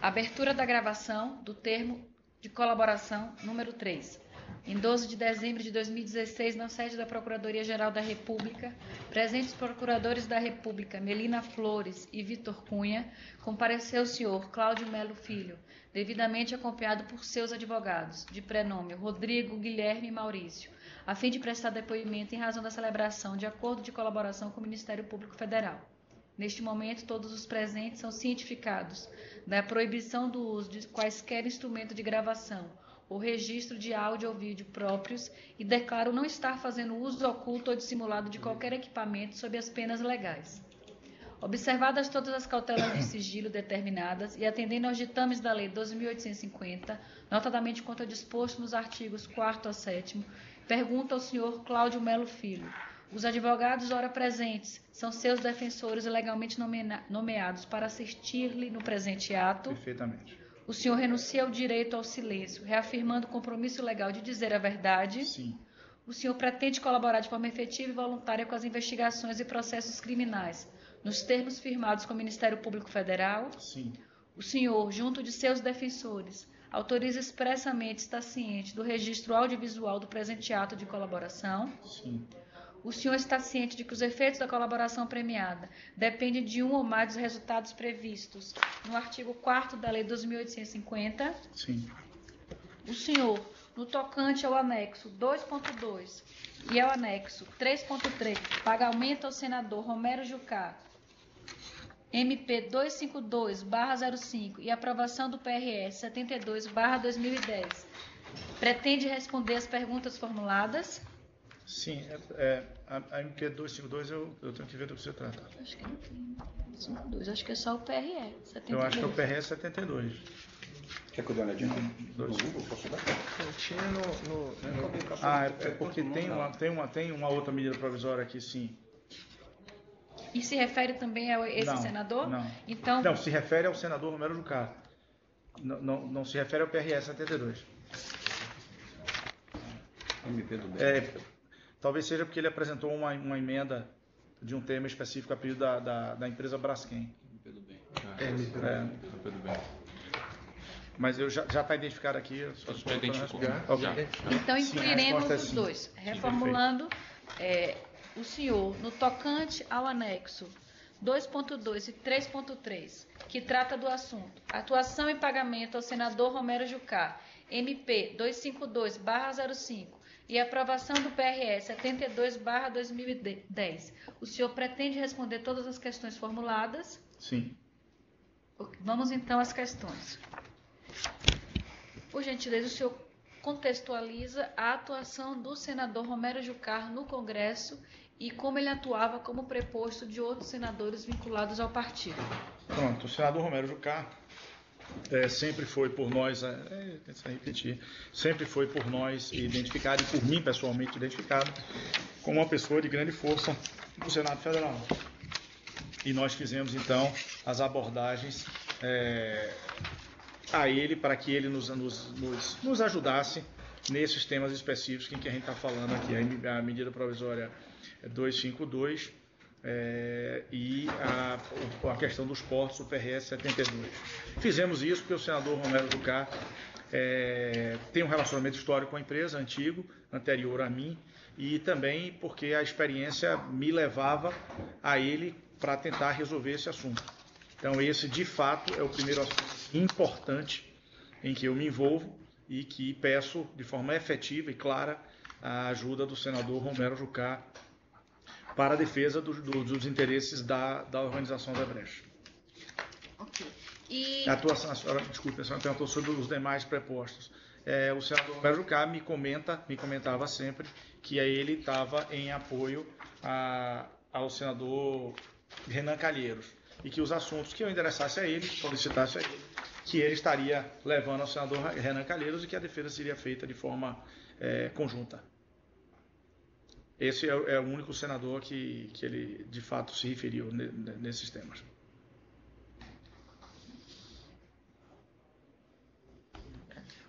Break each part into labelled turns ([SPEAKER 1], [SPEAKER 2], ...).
[SPEAKER 1] Abertura da gravação do termo de colaboração número 3. Em 12 de dezembro de 2016, na sede da Procuradoria-Geral da República, presentes procuradores da República, Melina Flores e Vitor Cunha, compareceu o senhor Cláudio Melo Filho, devidamente acompanhado por seus advogados, de prenome Rodrigo, Guilherme e Maurício, a fim de prestar depoimento em razão da celebração de acordo de colaboração com o Ministério Público Federal. Neste momento, todos os presentes são cientificados da proibição do uso de quaisquer instrumento de gravação ou registro de áudio ou vídeo próprios e declaram não estar fazendo uso oculto ou dissimulado de qualquer equipamento sob as penas legais. Observadas todas as cautelas de sigilo determinadas e atendendo aos ditames da Lei 12.850, notadamente quanto ao disposto nos artigos 4º a 7º, pergunta ao senhor Cláudio Melo Filho. Os advogados ora presentes são seus defensores legalmente nomeados para assistir-lhe no presente ato.
[SPEAKER 2] Perfeitamente.
[SPEAKER 1] O senhor renuncia ao direito ao silêncio, reafirmando o compromisso legal de dizer a verdade.
[SPEAKER 2] Sim.
[SPEAKER 1] O senhor pretende colaborar de forma efetiva e voluntária com as investigações e processos criminais, nos termos firmados com o Ministério Público Federal.
[SPEAKER 2] Sim.
[SPEAKER 1] O senhor, junto de seus defensores, autoriza expressamente estar ciente do registro audiovisual do presente ato de colaboração.
[SPEAKER 2] Sim.
[SPEAKER 1] O senhor está ciente de que os efeitos da colaboração premiada dependem de um ou mais dos resultados previstos no artigo 4º da Lei 2.850?
[SPEAKER 2] Sim.
[SPEAKER 1] O senhor, no tocante ao anexo 2.2 e ao anexo 3.3, pagamento ao senador Romero Jucá, MP 252/05 e aprovação do PRS 72/2010, pretende responder às perguntas formuladas?
[SPEAKER 2] Sim, a MP 252 eu tenho que ver do que você trata.
[SPEAKER 1] Acho que não tem 52, acho que é só o PRE 72.
[SPEAKER 2] Eu acho que é o PRS 72.
[SPEAKER 3] Quer que eu dê uma olhadinha no Google? Posso dar?
[SPEAKER 4] Eu tinha no
[SPEAKER 2] É porque tem uma outra medida provisória aqui, sim.
[SPEAKER 1] E se refere também a esse senador?
[SPEAKER 2] Não.
[SPEAKER 1] Então,
[SPEAKER 2] Não, se refere ao senador Romero Jucá. Não se refere ao PRS 72.
[SPEAKER 3] MP do bem.
[SPEAKER 2] Talvez seja porque ele apresentou uma emenda de um tema específico a pedido da empresa Braskem.
[SPEAKER 3] MP do bem.
[SPEAKER 4] MP do bem.
[SPEAKER 2] Mas eu já está identificado aqui.
[SPEAKER 5] Já identificou.
[SPEAKER 2] Ok.
[SPEAKER 1] então incluiremos
[SPEAKER 2] resposta é
[SPEAKER 1] os
[SPEAKER 2] sim.
[SPEAKER 1] dois. Reformulando, o senhor, no tocante ao anexo 2.2 e 3.3, que trata do assunto atuação e pagamento ao senador Romero Jucá, MP 252/05, e aprovação do PRS 72/2010. O senhor pretende responder todas as questões formuladas?
[SPEAKER 2] Sim.
[SPEAKER 1] Vamos então às questões. Por gentileza, o senhor contextualiza a atuação do senador Romero Jucá no Congresso e como ele atuava como preposto de outros senadores vinculados ao partido.
[SPEAKER 2] Pronto, o senador Romero Jucá sempre foi por nós, sempre foi por nós identificado, e por mim pessoalmente identificado, como uma pessoa de grande força no Senado Federal. E nós fizemos então as abordagens a ele para que ele nos ajudasse nesses temas específicos em que a gente está falando aqui, a medida provisória 252 e a questão dos portos, o PRS 72. Fizemos isso porque o senador Romero Jucá tem um relacionamento histórico com a empresa, anterior a mim, e também porque a experiência me levava a ele para tentar resolver esse assunto. Então esse, de fato, é o primeiro assunto importante em que eu me envolvo e que peço de forma efetiva e clara a ajuda do senador Romero Jucá para a defesa dos interesses da organização da Brecha.
[SPEAKER 1] Ok. E...
[SPEAKER 2] Desculpe, a senhora perguntou sobre os demais prepostos. O senador Romero Jucá me comentava sempre que ele estava em apoio ao senador Renan Calheiros e que os assuntos que eu endereçasse a ele, solicitasse a ele, que ele estaria levando ao senador Renan Calheiros e que a defesa seria feita de forma conjunta. Esse é o único senador que ele, de fato, se referiu nesses temas.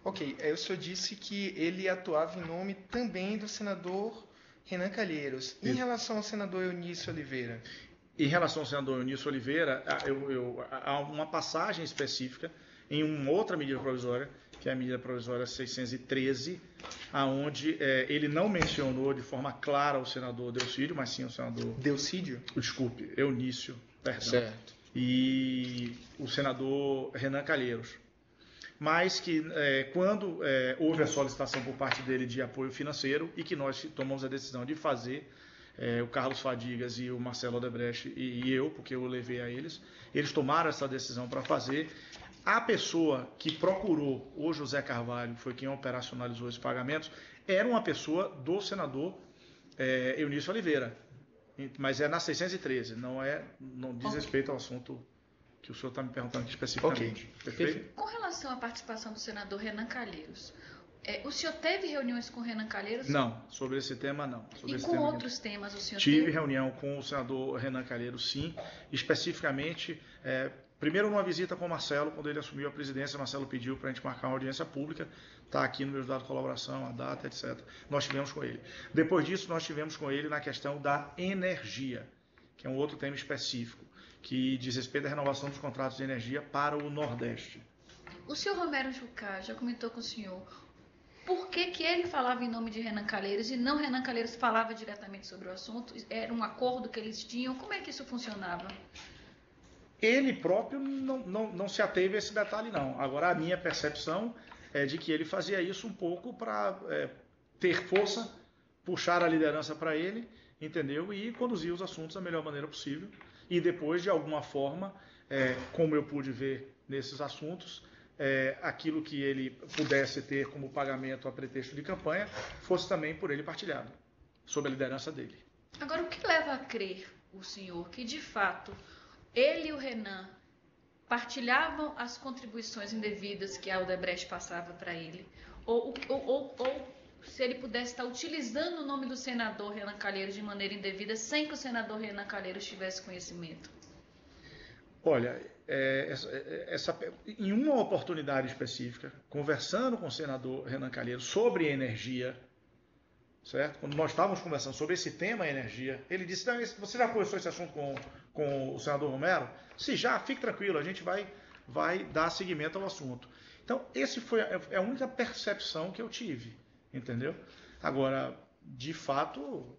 [SPEAKER 4] Ok, o senhor disse que ele atuava em nome também do senador Renan Calheiros. Em relação ao senador Eunício Oliveira?
[SPEAKER 2] Em relação ao senador Eunício Oliveira, há uma passagem específica em uma outra medida provisória, que é a medida provisória 613, aonde ele não mencionou de forma clara o senador Delcídio, mas sim o senador...
[SPEAKER 4] Delcídio?
[SPEAKER 2] Desculpe, Eunício, perdão.
[SPEAKER 4] Certo.
[SPEAKER 2] E o senador Renan Calheiros. Mas que quando houve a solicitação por parte dele de apoio financeiro e que nós tomamos a decisão de fazer, o Carlos Fadigas e o Marcelo Odebrecht e eu, porque eu levei a eles tomaram essa decisão para fazer. A pessoa que procurou o José Carvalho, foi quem operacionalizou esses pagamentos, era uma pessoa do senador Eunício Oliveira, mas é na 613, não diz respeito ao assunto que o senhor está me perguntando aqui especificamente.
[SPEAKER 4] Ok.
[SPEAKER 2] Perfeito?
[SPEAKER 1] Com relação à participação do senador Renan Calheiros, o senhor teve reuniões com o Renan Calheiros?
[SPEAKER 2] Não, sobre esse tema não. Sobre
[SPEAKER 1] E
[SPEAKER 2] esse
[SPEAKER 1] com
[SPEAKER 2] tema
[SPEAKER 1] outros temas o senhor
[SPEAKER 2] tive
[SPEAKER 1] teve?
[SPEAKER 2] reunião com o senador Renan Calheiros, sim, especificamente, primeiro numa visita com o Marcelo, quando ele assumiu a presidência, o Marcelo pediu para a gente marcar uma audiência pública, está aqui no meu dado de colaboração, a data, etc. Nós tivemos com ele. Depois disso, nós tivemos com ele na questão da energia, que é um outro tema específico, que diz respeito à renovação dos contratos de energia para o Nordeste.
[SPEAKER 1] O senhor Romero Jucá já comentou com o senhor por que ele falava em nome de Renan Calheiros e não Renan Calheiros falava diretamente sobre o assunto? Era um acordo que eles tinham? Como é que isso funcionava?
[SPEAKER 2] Ele próprio não se ateve a esse detalhe, não. Agora, a minha percepção é de que ele fazia isso um pouco para ter força, puxar a liderança para ele, entendeu? E conduzir os assuntos da melhor maneira possível. E depois, de alguma forma, como eu pude ver nesses assuntos, aquilo que ele pudesse ter como pagamento a pretexto de campanha, fosse também por ele partilhado, sob a liderança dele.
[SPEAKER 1] Agora, o que leva a crer o senhor que, de fato, ele e o Renan partilhavam as contribuições indevidas que a Odebrecht passava para ele? Ou se ele pudesse estar utilizando o nome do senador Renan Calheiros de maneira indevida, sem que o senador Renan Calheiros tivesse conhecimento?
[SPEAKER 2] Olha, em uma oportunidade específica, conversando com o senador Renan Calheiros sobre energia, certo? Quando nós estávamos conversando sobre esse tema energia, ele disse: você já conversou esse assunto com o senador Romero? Se já, fique tranquilo, a gente vai dar seguimento ao assunto. Então, esse foi a única percepção que eu tive, entendeu? Agora, de fato,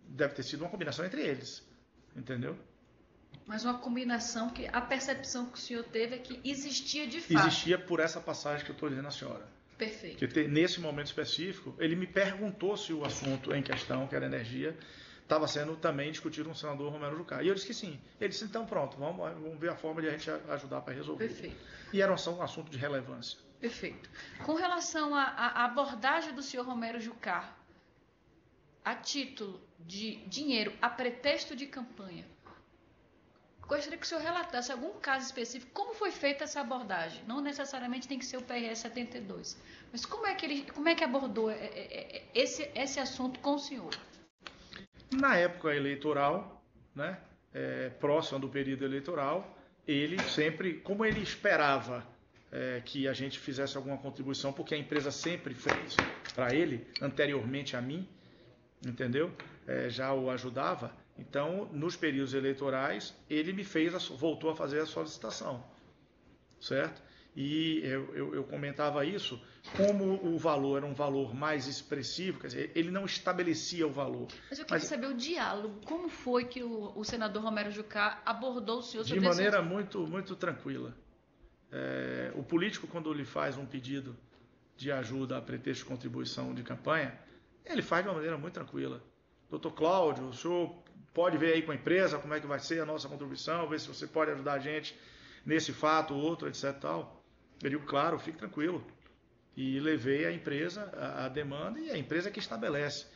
[SPEAKER 2] deve ter sido uma combinação entre eles, entendeu?
[SPEAKER 1] Mas uma combinação que a percepção que o senhor teve é que existia de fato.
[SPEAKER 2] Existia por essa passagem que eu estou dizendo à senhora.
[SPEAKER 1] Perfeito.
[SPEAKER 2] Porque nesse momento específico, ele me perguntou se o assunto em questão, que era energia, estava sendo também discutido com o senador Romero Jucá. E eu disse que sim. Ele disse: então pronto, vamos ver a forma de a gente ajudar para resolver.
[SPEAKER 1] Perfeito.
[SPEAKER 2] E era um assunto de relevância.
[SPEAKER 1] Perfeito. Com relação à abordagem do senhor Romero Jucá, a título de dinheiro, a pretexto de campanha, gostaria que o senhor relatasse algum caso específico, como foi feita essa abordagem. Não necessariamente tem que ser o PRS 72, mas como é que abordou esse assunto com o senhor?
[SPEAKER 2] Na época eleitoral, né, próxima do período eleitoral, ele sempre, como ele esperava que a gente fizesse alguma contribuição, porque a empresa sempre fez para ele, anteriormente a mim, entendeu? Já o ajudava. Então, nos períodos eleitorais, ele voltou a fazer a solicitação, certo? E eu comentava isso, como o valor era um valor mais expressivo, quer dizer, ele não estabelecia o valor.
[SPEAKER 1] Mas eu queria saber o diálogo, como foi que o senador Romero Jucá abordou o senhor sobre
[SPEAKER 2] de maneira muito, muito tranquila. O político, quando lhe faz um pedido de ajuda a pretexto de contribuição de campanha, ele faz de uma maneira muito tranquila. Doutor Cláudio, o senhor pode ver aí com a empresa como é que vai ser a nossa contribuição, ver se você pode ajudar a gente nesse fato, outro, etc. Tal. Eu digo: claro, fique tranquilo. E levei a empresa, a demanda, e a empresa que estabelece,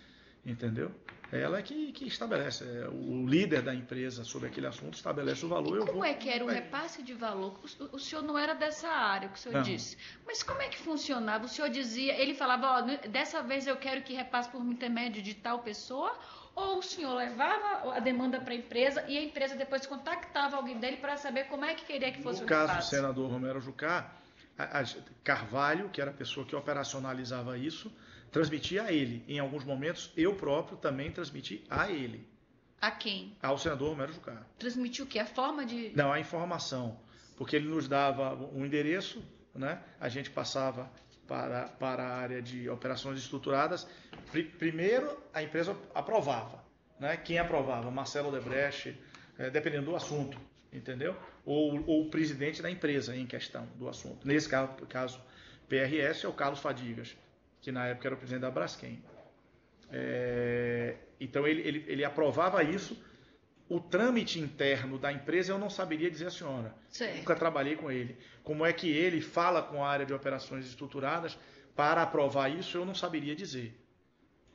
[SPEAKER 2] entendeu? Ela é que estabelece. O líder da empresa sobre aquele assunto estabelece o valor.
[SPEAKER 1] Como é que era o repasse de valor? O senhor não era dessa área, o que o senhor disse. Mas como é que funcionava? O senhor dizia, ele falava: dessa vez eu quero que repasse por intermédio de tal pessoa? Ou o senhor levava a demanda para a empresa e a empresa depois contactava alguém dele para saber como é que queria que fosse o repasse?
[SPEAKER 2] No caso do senador Romero Jucá, Carvalho, que era a pessoa que operacionalizava isso, transmitia a ele. Em alguns momentos, eu próprio também transmiti a ele.
[SPEAKER 1] A quem?
[SPEAKER 2] Ao senador Romero Jucá.
[SPEAKER 1] Transmitiu o quê? A forma de...
[SPEAKER 2] Não, a informação. porque ele nos dava um endereço, né? A gente passava para a área de operações estruturadas. Primeiro, a empresa aprovava, né? Quem aprovava? Marcelo Odebrecht, dependendo do assunto, entendeu? Ou o presidente da empresa em questão do assunto. Nesse caso PRS é o Carlos Fadigas, que na época era o presidente da Braskem. Então ele aprovava isso. O trâmite interno da empresa eu não saberia dizer a senhora.
[SPEAKER 1] Certo.
[SPEAKER 2] Nunca trabalhei com ele. Como é que ele fala com a área de operações estruturadas para aprovar isso, eu não saberia dizer.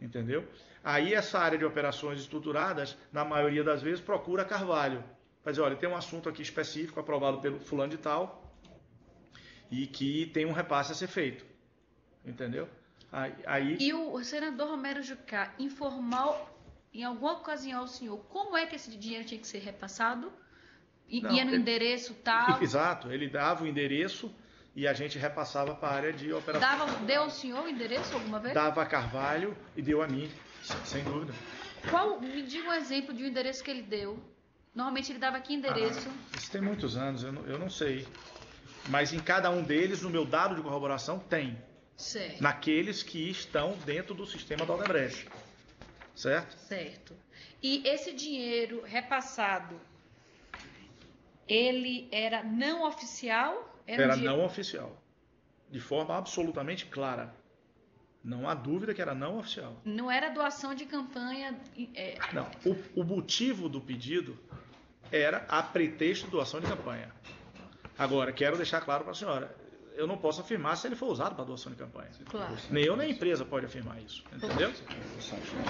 [SPEAKER 2] Entendeu? Aí essa área de operações estruturadas, na maioria das vezes, procura Carvalho. Mas olha, tem um assunto aqui específico aprovado pelo fulano de tal e que tem um repasse a ser feito. Entendeu? Aí...
[SPEAKER 1] E o senador Romero Jucá informou em alguma ocasião ao senhor como é que esse dinheiro tinha que ser repassado? Ia no endereço tal?
[SPEAKER 2] Exato, ele dava o endereço e a gente repassava para a área de operações.
[SPEAKER 1] Deu ao senhor o endereço alguma vez?
[SPEAKER 2] Dava a Carvalho e deu a mim, sem dúvida.
[SPEAKER 1] Me diga um exemplo de um endereço que ele deu. Normalmente ele dava que endereço?
[SPEAKER 2] Isso tem muitos anos, eu não sei. Mas em cada um deles, no meu dado de corroboração, tem.
[SPEAKER 1] Certo.
[SPEAKER 2] Naqueles que estão dentro do sistema da Odebrecht. Certo?
[SPEAKER 1] Certo. E esse dinheiro repassado, ele era não oficial?
[SPEAKER 2] Era não oficial. De forma absolutamente clara. Não há dúvida que era não oficial.
[SPEAKER 1] Não era doação de campanha?
[SPEAKER 2] Não. O motivo do pedido era a pretexto de doação de campanha. Agora, quero deixar claro para a senhora, eu não posso afirmar se ele foi usado para doação de campanha.
[SPEAKER 1] Claro.
[SPEAKER 2] Nem eu nem a empresa pode afirmar isso, entendeu?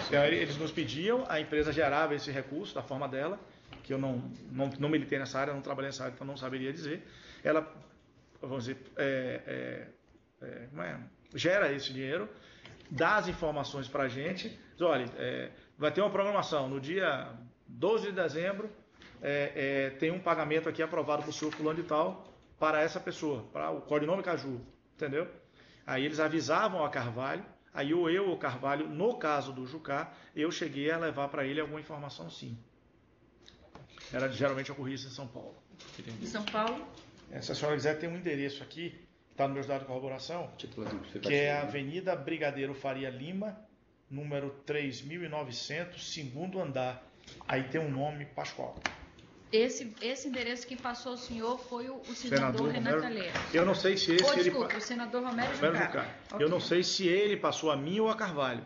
[SPEAKER 2] Então, eles nos pediam, a empresa gerava esse recurso da forma dela, que eu não militei nessa área, não trabalhei nessa área, então não saberia dizer. Ela, vamos dizer, gera esse dinheiro, dá as informações para a gente, diz, olha, vai ter uma programação no dia 12 de dezembro, tem um pagamento aqui aprovado por senhor fulano de tal, para essa pessoa, para o codinome Caju, entendeu? Aí eles avisavam a Carvalho, aí eu ou Carvalho, no caso do Jucá, eu cheguei a levar para ele alguma informação sim. Geralmente ocorria isso em São Paulo.
[SPEAKER 1] Em São Paulo?
[SPEAKER 2] Se a senhora quiser, tem um endereço aqui, está no meus dados de corroboração, que é a Avenida Brigadeiro Faria Lima, número 3900, segundo andar. Aí tem um nome Pascoal.
[SPEAKER 1] Esse endereço que passou ao senhor foi o senador Renan Calheiros.
[SPEAKER 2] Eu não sei se esse...
[SPEAKER 1] o senador Romero Jucá.
[SPEAKER 2] Okay. Eu não sei se ele passou a mim ou a Carvalho.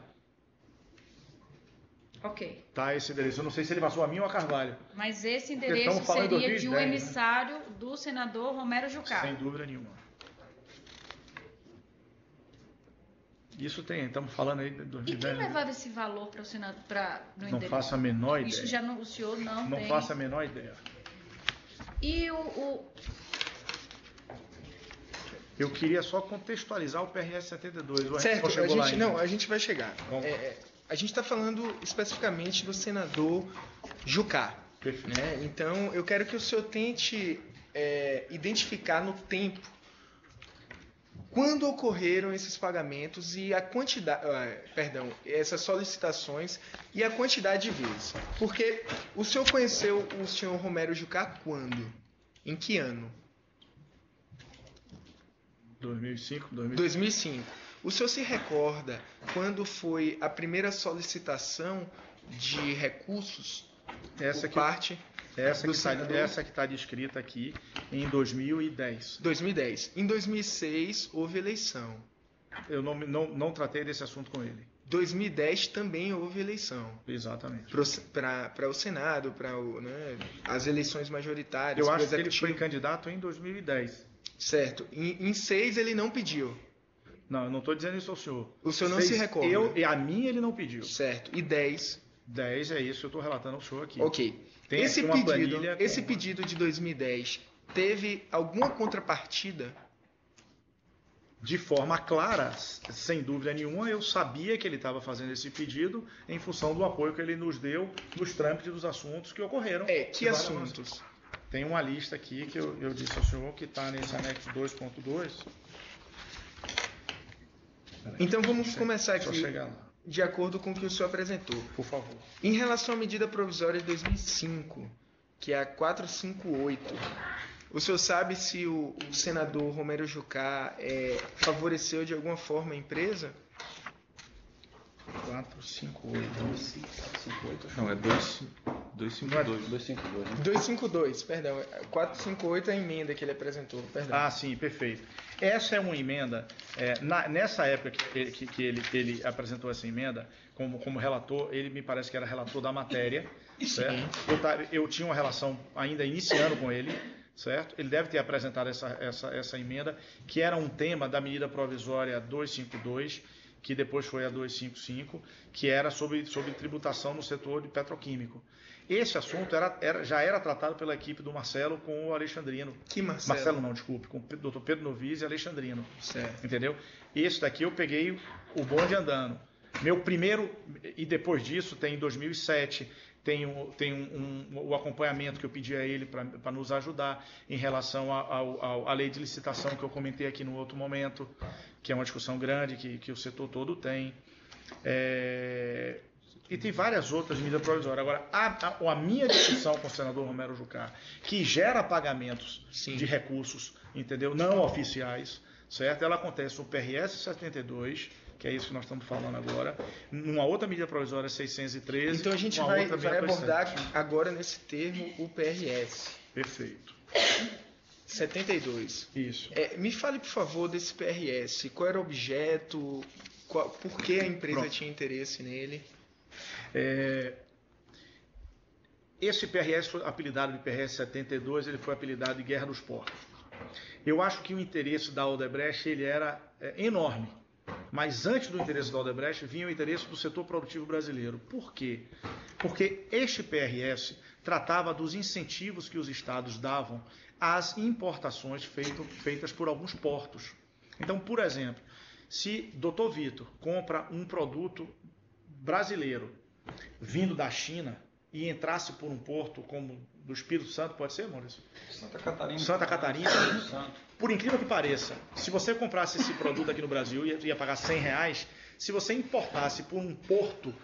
[SPEAKER 1] Ok.
[SPEAKER 2] Tá, esse endereço. Eu não sei se ele passou a mim ou a Carvalho.
[SPEAKER 1] Mas esse endereço seria 2010, de um emissário, né, do senador Romero Jucá.
[SPEAKER 2] Sem dúvida nenhuma. Isso tem, estamos falando aí de 2010.
[SPEAKER 1] E quem levava esse valor para o senador?
[SPEAKER 2] Não faço a menor ideia.
[SPEAKER 1] Isso já não, o senhor não tem.
[SPEAKER 2] Não faço a menor ideia.
[SPEAKER 1] E
[SPEAKER 2] Eu queria só contextualizar o PRS 72.
[SPEAKER 4] Certo, a gente vai chegar. A gente está falando especificamente do senador Jucá.
[SPEAKER 2] Perfeito.
[SPEAKER 4] Né? Então, eu quero que o senhor tente identificar no tempo quando ocorreram esses pagamentos e a quantidade, essas solicitações e a quantidade de vezes. Porque o senhor conheceu o senhor Romero Jucá quando? Em que ano?
[SPEAKER 2] 2005.
[SPEAKER 4] 2005. O senhor se recorda quando foi a primeira solicitação de recursos por parte...
[SPEAKER 2] Essa que está descrita aqui em 2010.
[SPEAKER 4] 2010. Em 2006 houve eleição.
[SPEAKER 2] Eu não tratei desse assunto com ele.
[SPEAKER 4] 2010 também houve eleição.
[SPEAKER 2] Exatamente.
[SPEAKER 4] Para o Senado, para as eleições majoritárias.
[SPEAKER 2] Eu acho que ele foi candidato em 2010.
[SPEAKER 4] Certo. Em 6 ele não pediu.
[SPEAKER 2] Não, eu não estou dizendo isso ao senhor.
[SPEAKER 4] O senhor não se recorda.
[SPEAKER 2] A mim ele não pediu.
[SPEAKER 4] Certo. E 10?
[SPEAKER 2] 10 é isso, eu estou relatando ao senhor aqui.
[SPEAKER 4] Ok. Esse pedido de 2010 teve alguma contrapartida?
[SPEAKER 2] De forma clara, sem dúvida nenhuma, eu sabia que ele estava fazendo esse pedido em função do apoio que ele nos deu nos trâmites dos assuntos que ocorreram.
[SPEAKER 4] Que assuntos?
[SPEAKER 2] Tem uma lista aqui que eu disse ao senhor que está nesse anexo 2.2.
[SPEAKER 4] Então vamos começar aqui.
[SPEAKER 2] Só chegar lá.
[SPEAKER 4] De acordo com o que o senhor apresentou.
[SPEAKER 2] Por favor.
[SPEAKER 4] Em relação à medida provisória de 2005, que é a 458, O senhor sabe se o senador Romero Jucá favoreceu de alguma forma a empresa?
[SPEAKER 2] 458.
[SPEAKER 3] Não, é 252. 252, né?
[SPEAKER 4] 252, perdão. 458 é a emenda que ele apresentou, perdão.
[SPEAKER 2] Ah, sim, perfeito. Essa é uma emenda, nessa época que ele apresentou essa emenda, como relator, ele me parece que era relator da matéria, certo? Eu tinha uma relação ainda iniciando com ele, certo? Ele deve ter apresentado essa emenda, que era um tema da medida provisória 252, que depois foi a 255, que era sobre tributação no setor de petroquímico. Esse assunto já era tratado pela equipe do Marcelo com o Alexandrino.
[SPEAKER 4] Que Marcelo?
[SPEAKER 2] Marcelo não, desculpe, com o Dr. Pedro Novis e Alexandrino.
[SPEAKER 4] Certo.
[SPEAKER 2] Entendeu? Esse daqui eu peguei o bonde andando. Meu primeiro, e depois disso, tem em 2007, tem o acompanhamento que eu pedi a ele para nos ajudar em relação à lei de licitação que eu comentei aqui no outro momento, que é uma discussão grande que o setor todo tem. E tem várias outras medidas provisórias. Agora, a minha discussão com o senador Romero Jucá, que gera pagamentos de recursos, entendeu? Não oficiais, certo? Ela acontece no PRS 72, que é isso que nós estamos falando agora, numa outra medida provisória 613.
[SPEAKER 4] Então a gente vai abordar agora nesse termo o PRS.
[SPEAKER 2] Perfeito.
[SPEAKER 4] 72.
[SPEAKER 2] Isso.
[SPEAKER 4] Me fale, por favor, desse PRS. Qual era o objeto? Por que a empresa tinha interesse nele?
[SPEAKER 2] Esse PRS foi apelidado de PRS 72, ele foi apelidado de Guerra dos Portos. Eu acho que o interesse da Odebrecht ele era enorme, mas antes do interesse da Odebrecht vinha o interesse do setor produtivo brasileiro. Por quê? Porque este PRS tratava dos incentivos que os estados davam às importações feitas por alguns portos. Então, por exemplo, se Dr. Vitor compra um produto brasileiro vindo da China e entrasse por um porto como do Espírito Santo, pode ser, Maurício? Santa Catarina. Por incrível que pareça, se você comprasse esse produto aqui no Brasil ia pagar R$100, se você importasse por um porto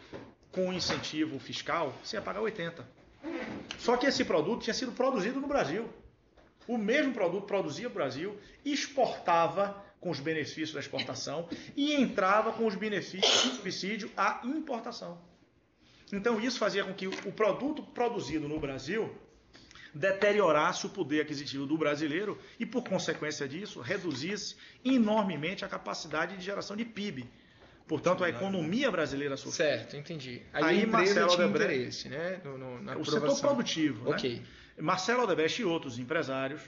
[SPEAKER 2] com incentivo fiscal, você ia pagar 80. Só que esse produto tinha sido produzido no Brasil. O mesmo produto produzia no Brasil, exportava com os benefícios da exportação e entrava com os benefícios do subsídio à importação. Então isso fazia com que o produto produzido no Brasil deteriorasse o poder aquisitivo do brasileiro e, por consequência disso, reduzisse enormemente a capacidade de geração de PIB. Portanto, a economia brasileira sofreu.
[SPEAKER 4] Certo, entendi. Aí a empresa tinha interesse, né? Na
[SPEAKER 2] o setor produtivo.
[SPEAKER 4] Ok.
[SPEAKER 2] Né? Marcelo Odebrecht e outros empresários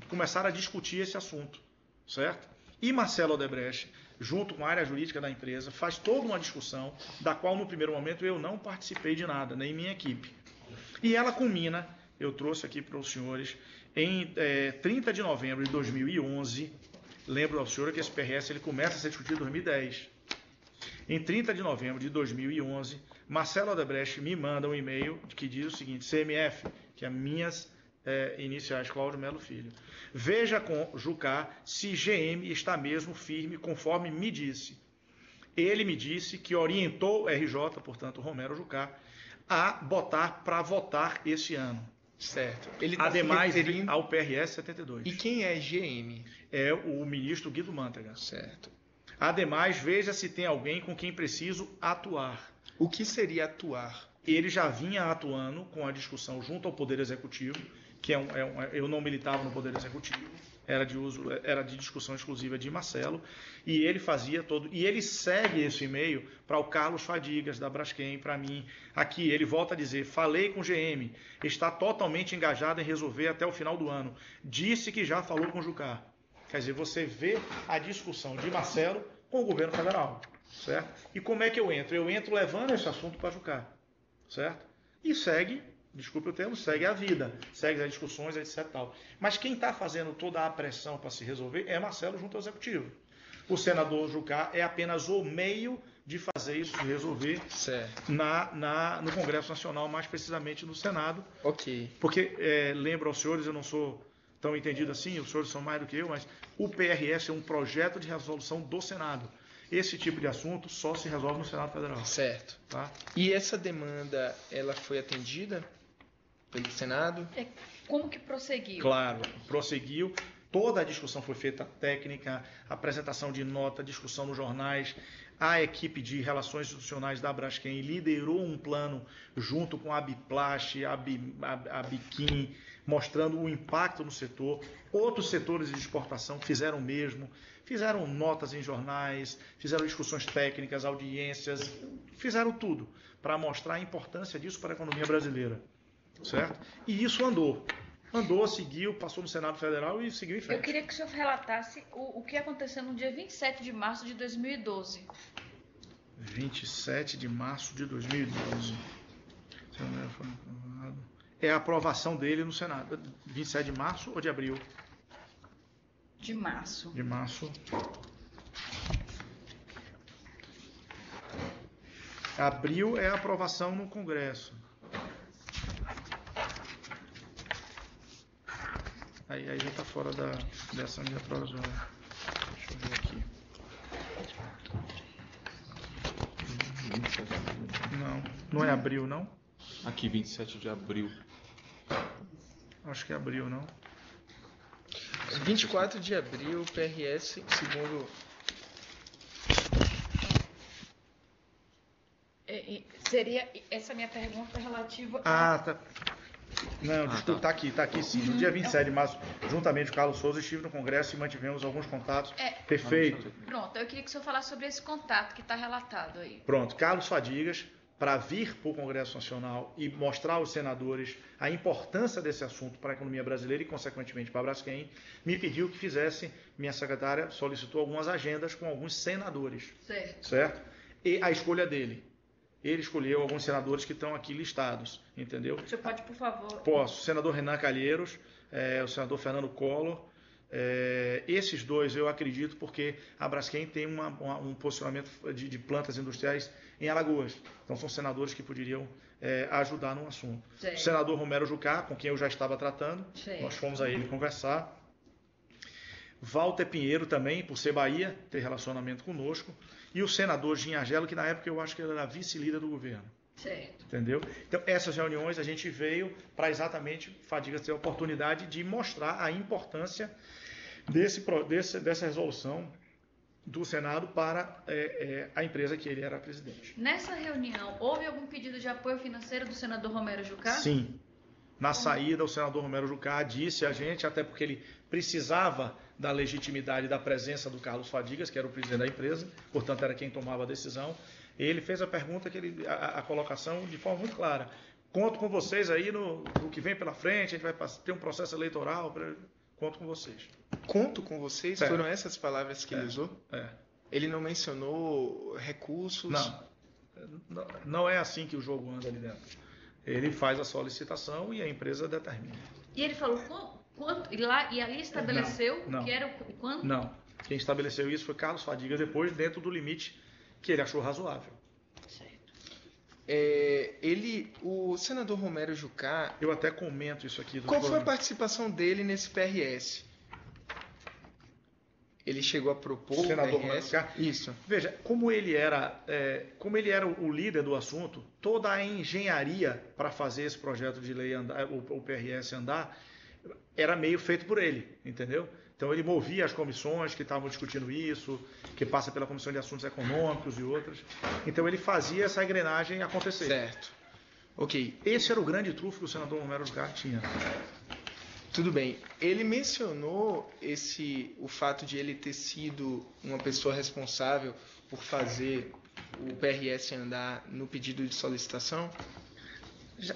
[SPEAKER 2] começaram a discutir esse assunto, certo? E Marcelo Odebrecht, junto com a área jurídica da empresa, faz toda uma discussão, da qual no primeiro momento eu não participei de nada, nem minha equipe. E ela culmina, eu trouxe aqui para os senhores, em 30 de novembro de 2011, lembro ao senhor que esse PRS ele começa a ser discutido em 2010. Em 30 de novembro de 2011, Marcelo Odebrecht me manda um e-mail que diz o seguinte: CMF, que é minhas iniciais, Cláudio Melo Filho. Veja com Jucá se GM está mesmo firme conforme me disse. Ele me disse que orientou o RJ, portanto Romero Jucá, a botar para votar esse ano.
[SPEAKER 4] Certo. Ele
[SPEAKER 2] ademais ao PRS 72.
[SPEAKER 4] E quem é GM?
[SPEAKER 2] É o ministro Guido Mantega.
[SPEAKER 4] Certo.
[SPEAKER 2] Ademais, veja se tem alguém com quem preciso atuar.
[SPEAKER 4] O que seria atuar?
[SPEAKER 2] Ele já vinha atuando com a discussão junto ao Poder Executivo, que eu não militava no Poder Executivo, era de discussão exclusiva de Marcelo, e ele fazia todo, e ele segue esse e-mail para o Carlos Fadigas, da Braskem, para mim. Aqui, ele volta a dizer: falei com o GM, está totalmente engajado em resolver até o final do ano. Disse que já falou com o Jucá. Quer dizer, você vê a discussão de Marcelo com o governo federal, certo? E como é que eu entro? Eu entro levando esse assunto para Jucá, certo? E segue, desculpe o termo, segue a vida, segue as discussões, etc. Tal. Mas quem está fazendo toda a pressão para se resolver é Marcelo junto ao Executivo. O senador Jucá é apenas o meio de fazer isso, de resolver no Congresso Nacional, mais precisamente no Senado.
[SPEAKER 4] Ok.
[SPEAKER 2] Porque, lembro aos senhores, eu não sou tão entendido assim, os senhores são mais do que eu, mas o PRS é um projeto de resolução do Senado. Esse tipo de assunto só se resolve no Senado Federal.
[SPEAKER 4] Certo.
[SPEAKER 2] Tá?
[SPEAKER 4] E essa demanda, ela foi atendida? pelo Senado?
[SPEAKER 1] Como que prosseguiu?
[SPEAKER 2] Claro, prosseguiu. Toda a discussão foi feita técnica, apresentação de nota, discussão nos jornais. A equipe de relações institucionais da Braskem liderou um plano junto com a Biplast, a Biquim, mostrando o impacto no setor. Outros setores de exportação fizeram o mesmo, fizeram notas em jornais, fizeram discussões técnicas, audiências, fizeram tudo para mostrar a importância disso para a economia brasileira, certo? E isso andou, seguiu, passou no Senado Federal e seguiu em frente.
[SPEAKER 1] Eu queria que o senhor relatasse o que aconteceu no dia 27 de março de 2012.
[SPEAKER 2] 27 de março de 2012. É a aprovação dele no Senado. 27 de março ou de abril?
[SPEAKER 1] De março.
[SPEAKER 2] De março. Abril é a aprovação no Congresso. Aí já está fora dessa minha provisória. Deixa eu ver aqui. Não é abril, não?
[SPEAKER 3] Aqui, 27 de abril.
[SPEAKER 2] Acho que é abril, não?
[SPEAKER 4] 24 de abril, PRS, segundo...
[SPEAKER 1] Seria essa minha pergunta relativa
[SPEAKER 2] Tá. Não, desculpa, tá aqui sim. No dia 27 de março, juntamente com o Carlos Souza, estive no Congresso e mantivemos alguns contatos. Perfeito.
[SPEAKER 1] Pronto, eu queria que o senhor falasse sobre esse contato que está relatado aí.
[SPEAKER 2] Pronto, Carlos Fadigas, para vir para o Congresso Nacional e mostrar aos senadores a importância desse assunto para a economia brasileira e, consequentemente, para a Braskem, me pediu que fizesse, minha secretária solicitou algumas agendas com alguns senadores. Certo? E a escolha dele. Ele escolheu alguns senadores que estão aqui listados, entendeu?
[SPEAKER 1] O senhor pode, por favor...
[SPEAKER 2] Posso. O senador Renan Calheiros, o senador Fernando Collor. Esses dois eu acredito porque a Braskem tem um posicionamento de plantas industriais em Alagoas. Então são senadores que poderiam ajudar no assunto. O senador Romero Jucá, com quem eu já estava tratando, nós fomos a ele conversar. Walter Pinheiro também, por ser Bahia, ter relacionamento conosco. E o senador Ginhagelo, que na época eu acho que ele era vice-líder do governo.
[SPEAKER 1] Certo.
[SPEAKER 2] Entendeu? Então, essas reuniões a gente veio para exatamente Fadigas ter a oportunidade de mostrar a importância dessa resolução do Senado para a empresa que ele era presidente.
[SPEAKER 1] Nessa reunião, houve algum pedido de apoio financeiro do senador Romero Jucá?
[SPEAKER 2] Sim. Na saída, o senador Romero Jucá disse a gente, até porque ele precisava da legitimidade da presença do Carlos Fadigas, que era o presidente da empresa, portanto era quem tomava a decisão. Ele fez a pergunta, a colocação de forma muito clara. Conto com vocês aí no que vem pela frente, a gente vai ter um processo eleitoral, conto com vocês.
[SPEAKER 4] Conto com vocês? Foram essas palavras que ele usou?
[SPEAKER 2] É.
[SPEAKER 4] Ele não mencionou recursos?
[SPEAKER 2] Não é assim que o jogo anda ali dentro. Ele faz a solicitação e a empresa determina.
[SPEAKER 1] E ele falou quanto? E ali estabeleceu que era o quanto?
[SPEAKER 2] Não. Quem estabeleceu isso foi Carlos Fadigas, depois dentro do limite que ele achou razoável.
[SPEAKER 1] Certo.
[SPEAKER 4] O senador Romero Jucá...
[SPEAKER 2] Eu até comento isso aqui.
[SPEAKER 4] Qual foi a participação dele nesse PRS? Ele chegou a propor o
[SPEAKER 2] senador
[SPEAKER 4] PRS? Isso.
[SPEAKER 2] Veja, como ele era o líder do assunto, toda a engenharia para fazer esse projeto de lei andar, o PRS andar, era meio feito por ele, entendeu? Então ele movia as comissões que estavam discutindo isso, que passa pela Comissão de Assuntos Econômicos e outras. Então ele fazia essa engrenagem acontecer.
[SPEAKER 4] Certo. Ok.
[SPEAKER 2] Esse era o grande trunfo que o senador Romero Jucá tinha.
[SPEAKER 4] Tudo bem. Ele mencionou o fato de ele ter sido uma pessoa responsável por fazer o PRS andar no pedido de solicitação?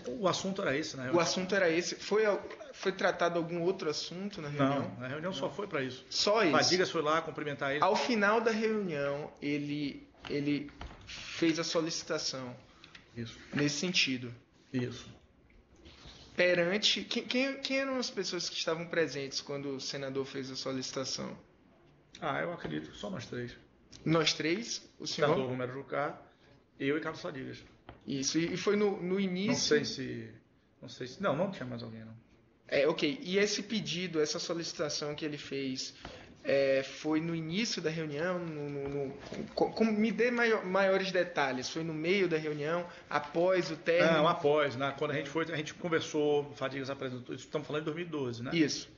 [SPEAKER 2] O assunto era esse, né?
[SPEAKER 4] O assunto era esse. Foi tratado algum outro assunto na reunião?
[SPEAKER 2] Não, na reunião só foi para isso.
[SPEAKER 4] Só isso?
[SPEAKER 2] Fadigas foi lá cumprimentar ele.
[SPEAKER 4] Ao final da reunião, ele fez a solicitação.
[SPEAKER 2] Isso.
[SPEAKER 4] Nesse sentido.
[SPEAKER 2] Isso.
[SPEAKER 4] Perante... Quem eram as pessoas que estavam presentes quando o senador fez a solicitação?
[SPEAKER 2] Eu acredito. Só nós três.
[SPEAKER 4] Nós três? O senhor?
[SPEAKER 2] Senador Romero Jucá, eu e Carlos Fadigas.
[SPEAKER 4] Isso. E foi no início...
[SPEAKER 2] Não sei se... Não tinha mais alguém, não.
[SPEAKER 4] Ok. E esse pedido, essa solicitação que ele fez, Foi no início da reunião? Me dê maiores detalhes. Foi no meio da reunião? Após o término?
[SPEAKER 2] Não, após. Né? Quando a gente conversou, Fadigas apresentou, isso estamos falando de 2012, né?
[SPEAKER 4] Isso.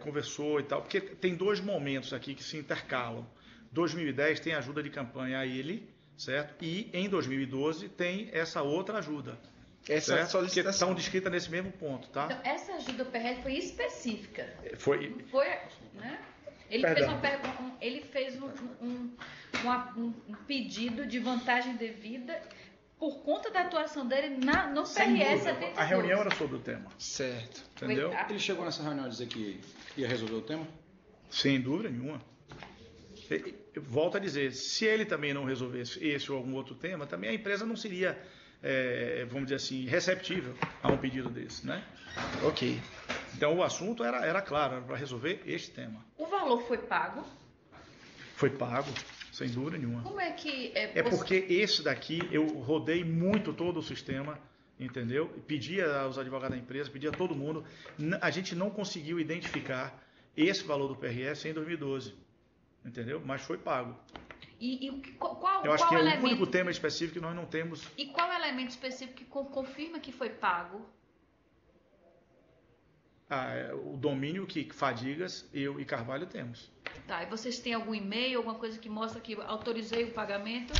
[SPEAKER 2] Conversou e tal, porque tem 2 momentos aqui que se intercalam. 2010 tem ajuda de campanha a ele, certo? E em 2012 tem essa outra ajuda.
[SPEAKER 4] Essa
[SPEAKER 2] certo?
[SPEAKER 4] solicitação.
[SPEAKER 2] Que estão descritas nesse mesmo ponto, tá?
[SPEAKER 1] Então, essa ajuda ao PRS foi específica.
[SPEAKER 2] Foi,
[SPEAKER 1] Né? Ele fez um pedido de vantagem devida por conta da atuação dele no PRS 72.
[SPEAKER 2] A reunião era sobre o tema.
[SPEAKER 4] Certo.
[SPEAKER 2] Entendeu?
[SPEAKER 5] Ele chegou nessa reunião a dizer que ia resolver o tema?
[SPEAKER 2] Sem dúvida nenhuma. Eu volto a dizer, se ele também não resolvesse esse ou algum outro tema, também a empresa não seria, vamos dizer assim, receptível a um pedido desse, né?
[SPEAKER 4] Ok.
[SPEAKER 2] Então o assunto era claro, era para resolver este tema.
[SPEAKER 1] O valor foi pago?
[SPEAKER 2] Foi pago, sem dúvida nenhuma.
[SPEAKER 1] Como é que...
[SPEAKER 2] Porque esse daqui, eu rodei muito todo o sistema, entendeu? Pedia aos advogados da empresa, pedia a todo mundo. A gente não conseguiu identificar esse valor do PRS em 2012, entendeu? Mas foi pago.
[SPEAKER 1] Qual
[SPEAKER 2] eu acho que é
[SPEAKER 1] elemento...
[SPEAKER 2] o único tema específico que nós não temos.
[SPEAKER 1] E qual elemento específico que confirma que foi pago?
[SPEAKER 2] O domínio que Fadigas, eu e Carvalho temos.
[SPEAKER 1] Tá, e vocês têm algum e-mail, alguma coisa que mostra que autorizei o pagamento?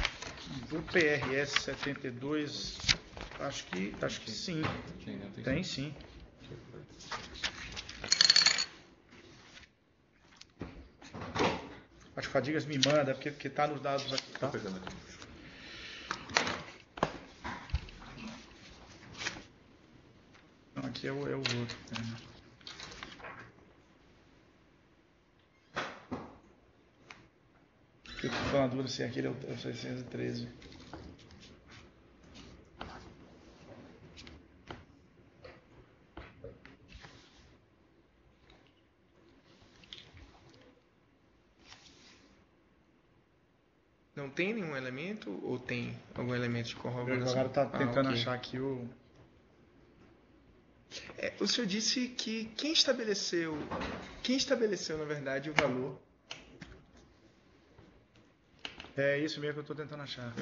[SPEAKER 2] Do PRS 72, acho que sim. Tem sim. Acho que Fadigas me manda, porque está nos dados aqui. Tá?
[SPEAKER 3] Pegando aqui.
[SPEAKER 2] Não, aqui é o outro. Eu estou na dúvida se aquele é o 613.
[SPEAKER 4] Não tem nenhum elemento ou tem algum elemento de
[SPEAKER 2] O
[SPEAKER 4] corroboração?
[SPEAKER 2] advogado está tentando
[SPEAKER 4] ok.
[SPEAKER 2] achar aqui o...
[SPEAKER 4] O senhor disse que quem estabeleceu, na verdade, o valor...
[SPEAKER 2] É isso mesmo que eu estou tentando achar.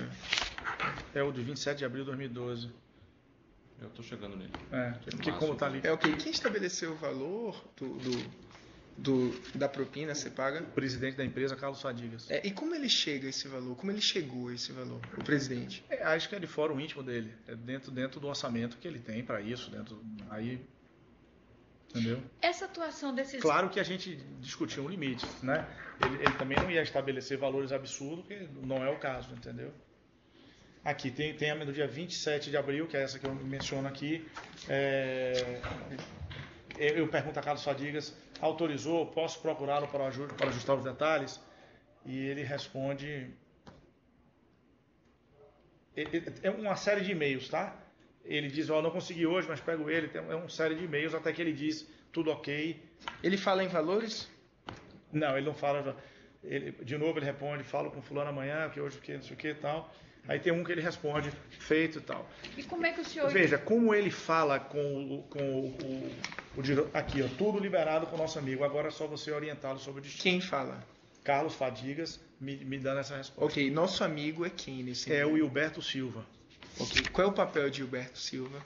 [SPEAKER 2] É o de 27 de abril de 2012.
[SPEAKER 3] Eu tô chegando nele.
[SPEAKER 2] Porque como está ali...
[SPEAKER 4] ok. Quem estabeleceu o valor da propina ser paga?
[SPEAKER 2] O presidente da empresa, Carlos Fadigas.
[SPEAKER 4] E como ele chega a esse valor? Como ele chegou a esse valor, o presidente?
[SPEAKER 2] Acho que é de fórum íntimo dele. É dentro do orçamento que ele tem para isso. Aí, entendeu?
[SPEAKER 1] Essa atuação desses...
[SPEAKER 2] Claro que a gente discutiu um limite, né? Ele também não ia estabelecer valores absurdos, porque não é o caso, entendeu? Aqui tem a do dia 27 de abril, que é essa que eu menciono aqui. Eu pergunto a Carlos Fadigas, autorizou, posso procurá-lo para ajustar os detalhes? E ele responde... É uma série de e-mails, tá? Ele diz, não consegui hoje, mas pego ele. É uma série de e-mails até que ele diz, tudo ok.
[SPEAKER 4] Ele fala em valores?
[SPEAKER 2] Não, ele não fala. De novo ele responde, falo com fulano amanhã, que hoje não sei o que e tal. Aí tem um que ele responde, feito e tal.
[SPEAKER 1] E como é que o senhor...
[SPEAKER 2] Veja, como ele fala com o diretor. Aqui, ó, tudo liberado com o nosso amigo. Agora é só você orientá-lo sobre o destino.
[SPEAKER 4] Quem fala?
[SPEAKER 2] Carlos Fadigas me dando essa resposta.
[SPEAKER 4] Ok, nosso amigo é quem nesse
[SPEAKER 2] É o Hilberto Silva.
[SPEAKER 4] Ok, qual é o papel de Hilberto Silva?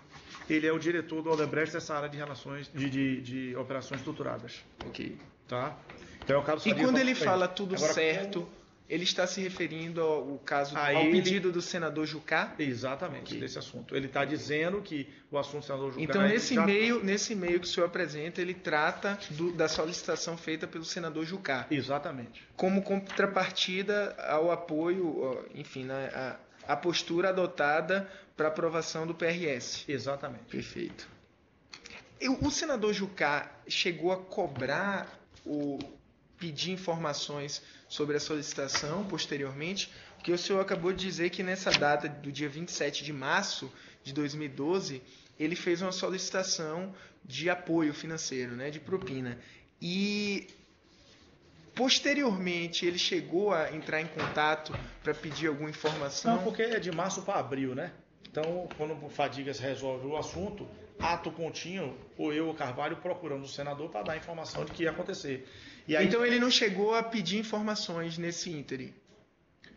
[SPEAKER 2] Ele é o diretor do Odebrecht dessa área de relações de operações estruturadas.
[SPEAKER 4] Ok.
[SPEAKER 2] Tá? Então é o Carlos
[SPEAKER 4] E
[SPEAKER 2] Fadigas.
[SPEAKER 4] quando ele fala tudo
[SPEAKER 2] Agora,
[SPEAKER 4] certo, ele está se referindo ao caso,
[SPEAKER 2] A
[SPEAKER 4] ao
[SPEAKER 2] ele-
[SPEAKER 4] pedido do senador Jucá?
[SPEAKER 2] Exatamente,
[SPEAKER 4] Ok.
[SPEAKER 2] desse assunto. Ele está dizendo que o assunto do senador Jucá...
[SPEAKER 4] Então, nesse
[SPEAKER 2] já-
[SPEAKER 4] e-mail que o senhor apresenta, ele trata da solicitação feita pelo senador Jucá,
[SPEAKER 2] Exatamente.
[SPEAKER 4] como contrapartida ao apoio, enfim, a postura adotada para aprovação do PRS.
[SPEAKER 2] Exatamente.
[SPEAKER 4] Perfeito. O senador Jucá chegou a cobrar pedir informações sobre a solicitação posteriormente, porque o senhor acabou de dizer que nessa data do dia 27 de março de 2012, ele fez uma solicitação de apoio financeiro, né, de propina. E posteriormente ele chegou a entrar em contato para pedir alguma informação?
[SPEAKER 2] Não, porque é de março para abril, né? Então, quando o Fadigas resolve o assunto, ato contínuo, ou eu ou Carvalho procuramos o senador para dar informação de que ia acontecer. E aí,
[SPEAKER 4] Então ele não chegou a pedir informações nesse ínterim.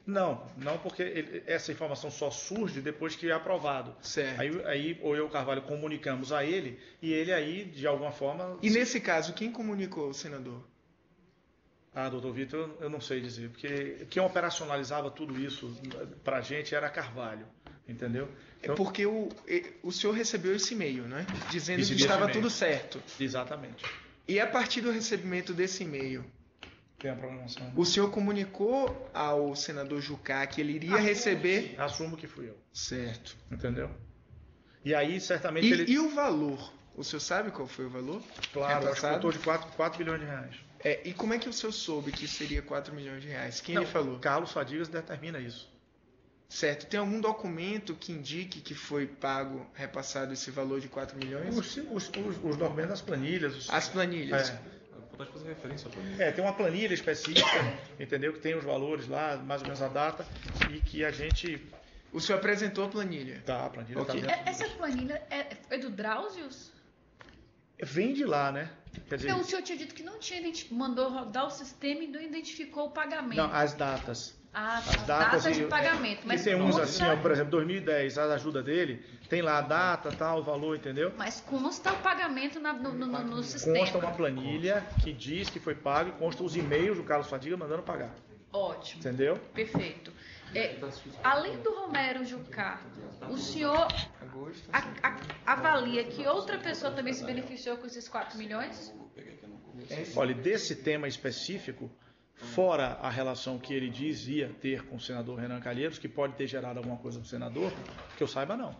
[SPEAKER 2] não porque essa informação só surge depois que é aprovado.
[SPEAKER 4] Certo.
[SPEAKER 2] Aí ou eu ou Carvalho comunicamos a ele e ele aí, de alguma forma...
[SPEAKER 4] E nesse caso, quem comunicou o senador?
[SPEAKER 2] Doutor Vitor, eu não sei dizer, porque quem operacionalizava tudo isso para a gente era Carvalho, entendeu?
[SPEAKER 4] É porque o senhor recebeu esse e-mail, né? Dizendo que
[SPEAKER 2] Recebi esse
[SPEAKER 4] estava
[SPEAKER 2] e-mail.
[SPEAKER 4] tudo certo.
[SPEAKER 2] Exatamente.
[SPEAKER 4] E a partir do recebimento desse e-mail,
[SPEAKER 2] Tem a programação.
[SPEAKER 4] o senhor comunicou ao senador Jucá que ele iria receber...
[SPEAKER 2] Assumo que fui eu,
[SPEAKER 4] Certo.
[SPEAKER 2] entendeu? E aí, certamente
[SPEAKER 4] E o valor? O senhor sabe qual foi o valor?
[SPEAKER 2] Claro, acho que
[SPEAKER 4] repassado?
[SPEAKER 2] eu estou de 4 bilhões de reais.
[SPEAKER 4] E como é que o senhor soube que seria 4 milhões de reais? Quem lhe falou?
[SPEAKER 2] Carlos Fadigas determina isso.
[SPEAKER 4] Certo. Tem algum documento que indique que foi pago, repassado esse valor de 4 milhões?
[SPEAKER 2] Os documentos das planilhas.
[SPEAKER 4] As planilhas.
[SPEAKER 3] Pode fazer referência à planilha.
[SPEAKER 2] Tem uma planilha específica, entendeu? Que tem os valores lá, mais ou menos a data, e que a gente...
[SPEAKER 4] O senhor apresentou a planilha?
[SPEAKER 2] Tá, a planilha
[SPEAKER 4] Ok.
[SPEAKER 2] tá dentro.
[SPEAKER 1] Essa planilha foi do Drausius?
[SPEAKER 2] Vem de lá, né? Quer dizer,
[SPEAKER 1] Não, o senhor tinha dito que não tinha, mandou rodar o sistema e não identificou o pagamento.
[SPEAKER 2] não, as datas.
[SPEAKER 1] As
[SPEAKER 2] As
[SPEAKER 1] datas de
[SPEAKER 2] e-
[SPEAKER 1] pagamento. Mas
[SPEAKER 2] e tem uns
[SPEAKER 1] consta,
[SPEAKER 2] assim, ó, por exemplo, 2010, a ajuda dele, tem lá a data, tal, o valor, entendeu?
[SPEAKER 1] mas consta o pagamento no sistema.
[SPEAKER 2] Consta uma planilha que diz que foi pago e consta os e-mails do Carlos Fadiga mandando pagar,
[SPEAKER 1] Ótimo,
[SPEAKER 2] entendeu?
[SPEAKER 1] perfeito. Além do Romero Jucá, o senhor avalia que outra pessoa também se beneficiou com esses 4 milhões?
[SPEAKER 2] Olha, desse tema específico, fora a relação que ele dizia ter com o senador Renan Calheiros, que pode ter gerado alguma coisa para o senador, que eu saiba não.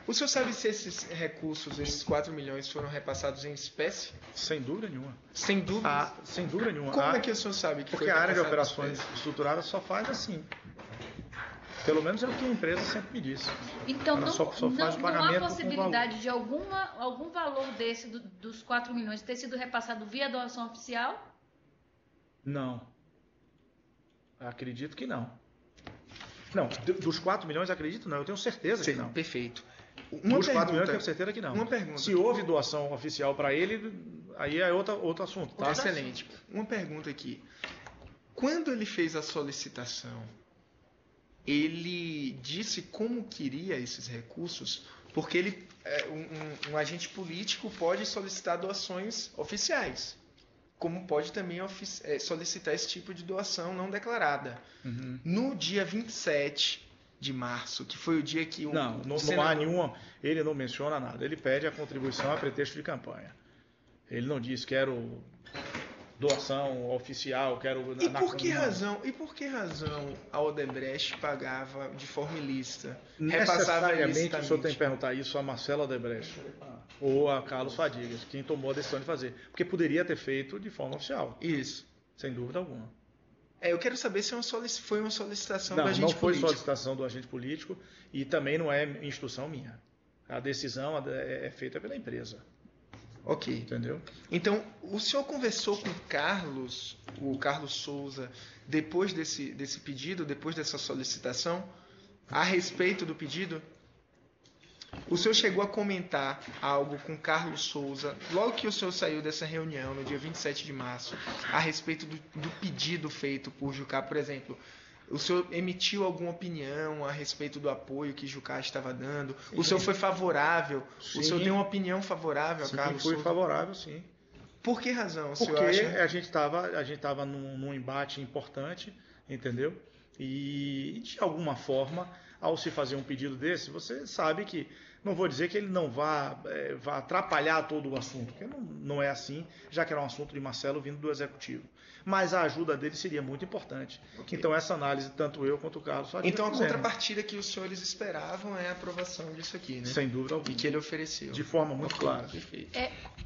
[SPEAKER 4] O senhor sabe se esses recursos, esses 4 milhões, foram repassados em espécie?
[SPEAKER 2] Sem dúvida nenhuma.
[SPEAKER 4] Sem dúvida.
[SPEAKER 2] Sem dúvida nenhuma.
[SPEAKER 4] Como é que o senhor sabe que
[SPEAKER 2] Porque
[SPEAKER 4] foi
[SPEAKER 2] a área de
[SPEAKER 4] repassado em
[SPEAKER 2] operações
[SPEAKER 4] espécie?
[SPEAKER 2] estruturadas só faz assim. Pelo menos é o que a empresa sempre me disse.
[SPEAKER 1] Então
[SPEAKER 2] Ela
[SPEAKER 1] não,
[SPEAKER 2] só faz o
[SPEAKER 1] não há
[SPEAKER 2] pagamento com
[SPEAKER 1] possibilidade de algum valor desse, dos 4 milhões, ter sido repassado via doação oficial?
[SPEAKER 2] Não. Acredito que não. Não, dos 4 milhões acredito não, eu tenho certeza que
[SPEAKER 4] Sim,
[SPEAKER 2] não.
[SPEAKER 4] perfeito.
[SPEAKER 2] Dos 4 milhões eu tenho certeza que não.
[SPEAKER 4] Uma pergunta.
[SPEAKER 2] Se houve doação oficial para ele, aí é outro assunto, tá?
[SPEAKER 4] Excelente. Uma pergunta aqui. Quando ele fez a solicitação, ele disse como queria esses recursos? Porque ele, um agente político pode solicitar doações oficiais, como pode também solicitar esse tipo de doação não declarada.
[SPEAKER 2] Uhum.
[SPEAKER 4] No dia 27 de março, que foi o dia que
[SPEAKER 2] Não há nenhuma. Ele não menciona nada. Ele pede a contribuição a pretexto de campanha. Ele não diz quero doação oficial, quero.
[SPEAKER 4] E por que razão a Odebrecht pagava de forma ilícita? Repassava
[SPEAKER 2] Necessariamente o senhor tem
[SPEAKER 4] ilicitamente?
[SPEAKER 2] que perguntar isso a Marcela Odebrecht ou a Carlos Fadigas, quem tomou a decisão de fazer. Porque poderia ter feito de forma oficial,
[SPEAKER 4] Isso.
[SPEAKER 2] sem dúvida alguma.
[SPEAKER 4] Eu quero saber se foi uma solicitação do
[SPEAKER 2] Não
[SPEAKER 4] agente
[SPEAKER 2] foi
[SPEAKER 4] político.
[SPEAKER 2] solicitação do agente político e também não é instrução minha. A decisão é feita pela empresa,
[SPEAKER 4] Ok.
[SPEAKER 2] entendeu?
[SPEAKER 4] Então, o senhor conversou com o Carlos Souza, depois desse pedido, depois dessa solicitação, a respeito do pedido? O senhor chegou a comentar algo com Carlos Souza, logo que o senhor saiu dessa reunião, no dia 27 de março, a respeito do pedido feito por Jucá, por exemplo? O senhor emitiu alguma opinião a respeito do apoio que Jucá estava dando? O senhor foi favorável?
[SPEAKER 2] Sim.
[SPEAKER 4] O senhor deu uma opinião favorável a
[SPEAKER 2] Sim,
[SPEAKER 4] Carlos
[SPEAKER 2] foi
[SPEAKER 4] Souza?
[SPEAKER 2] favorável, sim.
[SPEAKER 4] Por que razão o
[SPEAKER 2] Porque
[SPEAKER 4] senhor acha?
[SPEAKER 2] a gente estava num embate importante, entendeu? E de alguma forma, ao se fazer um pedido desse, você sabe que, não vou dizer que ele não vá atrapalhar todo o assunto, porque não é assim, já que era um assunto de Marcelo vindo do Executivo. Mas a ajuda dele seria muito importante.
[SPEAKER 4] Ok.
[SPEAKER 2] Então essa análise, tanto eu quanto o Carlos Fadiga
[SPEAKER 4] Então a
[SPEAKER 2] fizemos.
[SPEAKER 4] contrapartida que os senhores esperavam é a aprovação disso aqui, né?
[SPEAKER 2] Sem dúvida alguma.
[SPEAKER 4] E que ele ofereceu.
[SPEAKER 2] De forma muito
[SPEAKER 4] Ok,
[SPEAKER 2] clara.
[SPEAKER 4] Perfeito.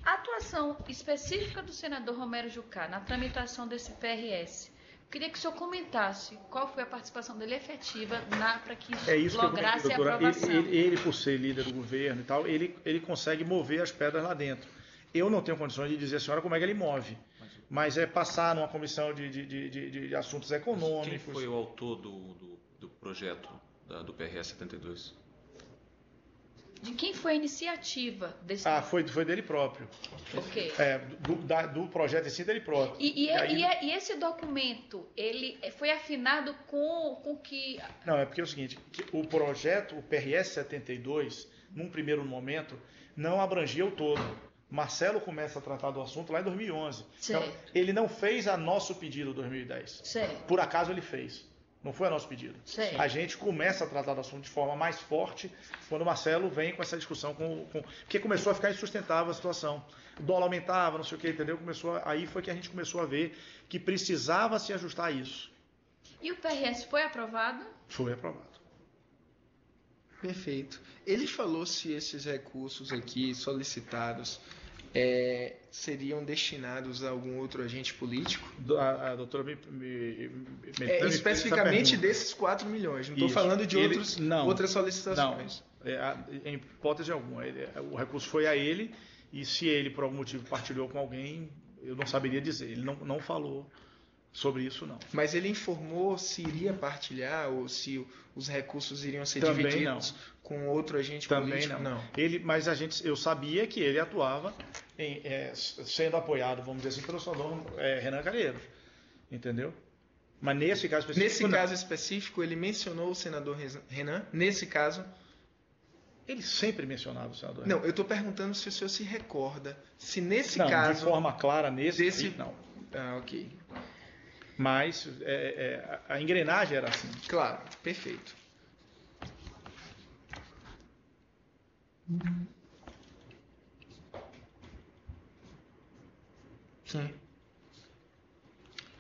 [SPEAKER 1] A atuação específica do senador Romero Jucá na tramitação desse PRS. Queria que o senhor comentasse qual foi a participação dele efetiva para que isso
[SPEAKER 2] É isso que eu
[SPEAKER 1] lograsse
[SPEAKER 2] comentei,
[SPEAKER 1] a
[SPEAKER 2] doutora.
[SPEAKER 1] aprovação.
[SPEAKER 2] Ele, por ser líder do governo e tal, ele consegue mover as pedras lá dentro. Eu não tenho condições de dizer à senhora como é que ele move, mas é passar numa comissão de assuntos
[SPEAKER 3] Quem
[SPEAKER 2] econômicos.
[SPEAKER 3] foi o autor do projeto do PRS 72?
[SPEAKER 1] De quem foi a iniciativa desse...
[SPEAKER 2] Foi dele próprio.
[SPEAKER 1] Ok.
[SPEAKER 2] Do projeto em si, dele próprio.
[SPEAKER 1] E esse documento, ele foi afinado com que...
[SPEAKER 2] Não, é porque é o seguinte, o projeto, o PRS 72, num primeiro momento, não abrangia o todo. Marcelo começa a tratar do assunto lá em 2011.
[SPEAKER 1] Certo.
[SPEAKER 2] Então, ele não fez a nosso pedido em 2010.
[SPEAKER 1] Certo.
[SPEAKER 2] Por acaso ele fez. Não foi a nosso pedido.
[SPEAKER 1] Certo.
[SPEAKER 2] A gente começa a tratar do assunto de forma mais forte quando o Marcelo vem com essa discussão porque começou a ficar insustentável a situação. O dólar aumentava, não sei o que, entendeu? Aí foi que a gente começou a ver que precisava se ajustar a isso.
[SPEAKER 1] E o PRS foi aprovado?
[SPEAKER 2] Foi aprovado.
[SPEAKER 4] Perfeito. Ele falou se esses recursos aqui solicitados seriam destinados a algum outro agente político?
[SPEAKER 2] A doutora
[SPEAKER 4] especificamente desses 4 milhões. Não estou falando de outras solicitações.
[SPEAKER 2] Não, em hipótese alguma. O recurso foi a ele, e se ele, por algum motivo, partilhou com alguém, eu não saberia dizer. Ele não falou sobre isso, não.
[SPEAKER 4] Mas ele informou se iria partilhar ou se os recursos iriam ser
[SPEAKER 2] também
[SPEAKER 4] divididos com outro agente político?
[SPEAKER 2] Também não. Mas eu sabia que ele atuava sendo apoiado, vamos dizer assim, pelo senador Renan Calheiros. Entendeu? Mas nesse caso específico...
[SPEAKER 4] Nesse caso específico, ele mencionou o senador Renan? Nesse caso...
[SPEAKER 2] Ele sempre mencionava o senador
[SPEAKER 4] Não,
[SPEAKER 2] Renan.
[SPEAKER 4] eu estou perguntando se o senhor se recorda. Se nesse
[SPEAKER 2] não,
[SPEAKER 4] caso...
[SPEAKER 2] de forma clara, nesse... Não.
[SPEAKER 4] Ah, ok.
[SPEAKER 2] Mas a engrenagem era assim.
[SPEAKER 4] Claro, perfeito. Sim.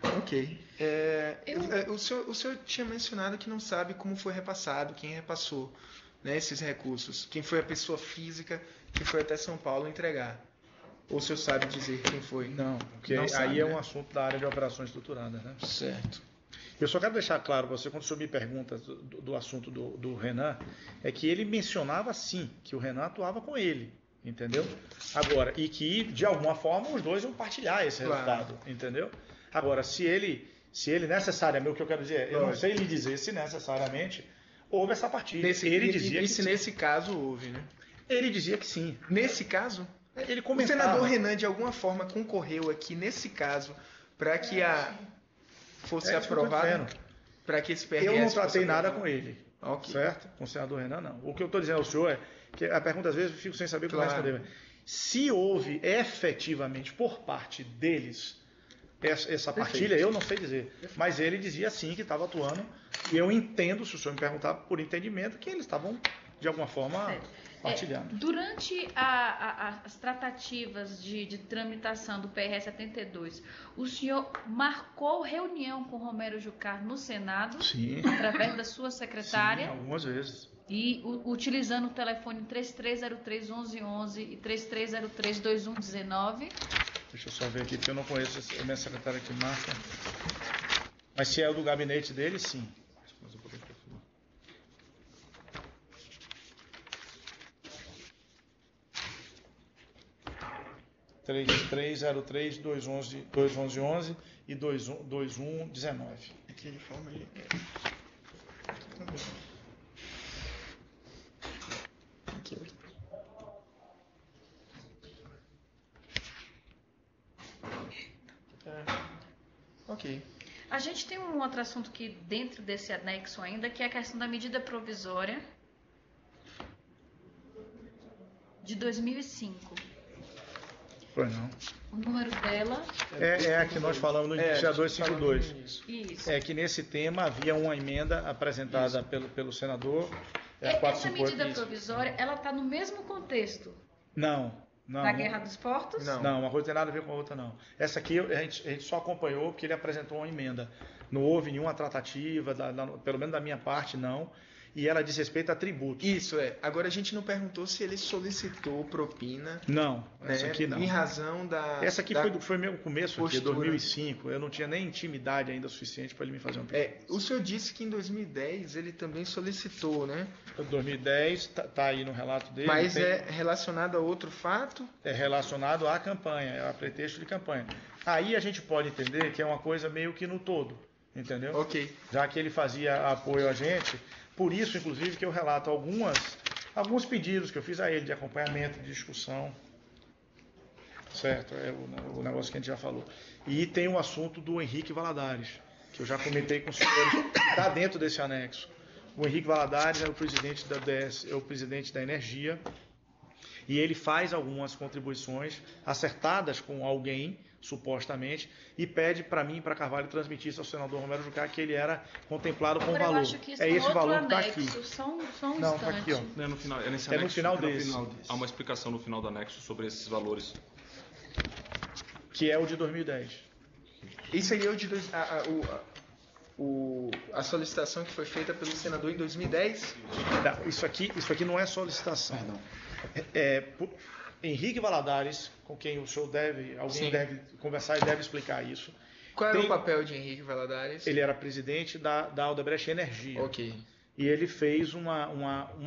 [SPEAKER 4] Ok. O senhor tinha mencionado que não sabe como foi repassado, quem repassou, né, esses recursos. Quem foi a pessoa física que foi até São Paulo entregar. Ou o senhor sabe dizer quem foi?
[SPEAKER 2] Não, porque
[SPEAKER 4] não
[SPEAKER 2] aí
[SPEAKER 4] sabe,
[SPEAKER 2] é
[SPEAKER 4] né?
[SPEAKER 2] um assunto da área de operações estruturadas, né?
[SPEAKER 4] Certo.
[SPEAKER 2] Eu só quero deixar claro para você, quando o senhor me pergunta do assunto do Renan, é que ele mencionava sim, que o Renan atuava com ele, entendeu? Agora, e que, de alguma forma, os dois iam partilhar esse resultado, entendeu? Agora, se ele necessariamente, o que eu quero dizer, eu não sei lhe dizer se necessariamente houve essa partilha. Ele dizia
[SPEAKER 4] se nesse caso houve, né?
[SPEAKER 2] Ele dizia que sim.
[SPEAKER 4] Nesse caso...
[SPEAKER 2] Ele
[SPEAKER 4] o
[SPEAKER 2] comentava.
[SPEAKER 4] senador Renan, de alguma forma, concorreu aqui, nesse caso, para que fosse aprovado, para que esse PRS...
[SPEAKER 2] Eu não tratei nada com ele,
[SPEAKER 4] okay.
[SPEAKER 2] Certo? Com o senador Renan, não. O que eu estou dizendo ao senhor é que a pergunta, às vezes, eu fico sem saber como responder. Se houve efetivamente, por parte deles, essa partilha, eu não sei dizer. Mas ele dizia sim que estava atuando, e eu entendo, se o senhor me perguntar por entendimento, que eles estavam, de alguma forma... partilhando.
[SPEAKER 1] Durante as tratativas de tramitação do PRS 72, o senhor marcou reunião com Romero Jucá no Senado?
[SPEAKER 2] Sim.
[SPEAKER 1] Através da sua secretária?
[SPEAKER 2] Sim, algumas vezes.
[SPEAKER 1] E utilizando o telefone 3303-1111 e 3303-2119?
[SPEAKER 2] Deixa eu só ver aqui, porque eu não conheço a minha secretária que marca. Mas se é o do gabinete dele, sim. 3303-211 e 2119.
[SPEAKER 4] Aqui de forma de... Aqui. Ok.
[SPEAKER 1] A gente tem um outro assunto aqui dentro desse anexo ainda, que é a questão da medida provisória de 2005.
[SPEAKER 2] Foi não.
[SPEAKER 1] O número dela...
[SPEAKER 2] É a que nós falamos no início, 252.
[SPEAKER 1] Isso.
[SPEAKER 2] É que nesse tema havia uma emenda apresentada pelo senador.
[SPEAKER 1] Essa medida provisória, ela está no mesmo contexto?
[SPEAKER 2] Não.
[SPEAKER 1] Da Guerra dos Portos?
[SPEAKER 2] Não, uma coisa tem nada a ver com a outra, não. Essa aqui a gente só acompanhou porque ele apresentou uma emenda. Não houve nenhuma tratativa, pelo menos da minha parte, não. E ela diz respeito a tributos.
[SPEAKER 4] Isso é. Agora a gente não perguntou se ele solicitou propina.
[SPEAKER 2] Não, essa aqui não.
[SPEAKER 4] Em razão da...
[SPEAKER 2] Essa aqui foi meu começo, aqui, 2005. Eu não tinha nem intimidade ainda suficiente para ele me fazer um pedido.
[SPEAKER 4] O senhor disse que em 2010 ele também solicitou, né?
[SPEAKER 2] 2010 tá aí no relato dele.
[SPEAKER 4] Mas é relacionado a outro fato?
[SPEAKER 2] É relacionado à campanha, a pretexto de campanha. Aí a gente pode entender que é uma coisa meio que no todo, entendeu?
[SPEAKER 4] Ok.
[SPEAKER 2] Já que ele fazia apoio a gente... Por isso, inclusive, que eu relato algumas alguns pedidos que eu fiz a ele de acompanhamento, de discussão. Certo, é o negócio que a gente já falou. E tem o assunto do Henrique Valadares, que eu já comentei com os senhores, está dentro desse anexo. O Henrique Valadares é o presidente da DS, é o presidente da Energia, e ele faz algumas contribuições acertadas com alguém, supostamente, e pede para mim, para Carvalho, transmitir isso ao senador Romero Jucá, que ele era contemplado com
[SPEAKER 1] Agora,
[SPEAKER 2] valor.
[SPEAKER 1] eu acho que isso
[SPEAKER 2] É esse valor que está aqui.
[SPEAKER 1] Só um
[SPEAKER 2] Não,
[SPEAKER 1] instante.
[SPEAKER 2] está aqui, ó.
[SPEAKER 3] Não é no final, é nesse
[SPEAKER 2] É no
[SPEAKER 3] anexo.
[SPEAKER 2] final desse.
[SPEAKER 3] Há uma explicação no final do anexo sobre esses valores.
[SPEAKER 2] Que é o de 2010.
[SPEAKER 4] Isso aí é o de a solicitação que foi feita pelo senador em 2010?
[SPEAKER 2] Não, isso aqui não é solicitação. Henrique Valadares, com quem o senhor alguém
[SPEAKER 4] Sim.
[SPEAKER 2] deve conversar e deve explicar isso.
[SPEAKER 4] Qual era o papel de Henrique Valadares?
[SPEAKER 2] Ele era presidente da Aldebrecht Energia.
[SPEAKER 4] Ok.
[SPEAKER 2] E ele fez um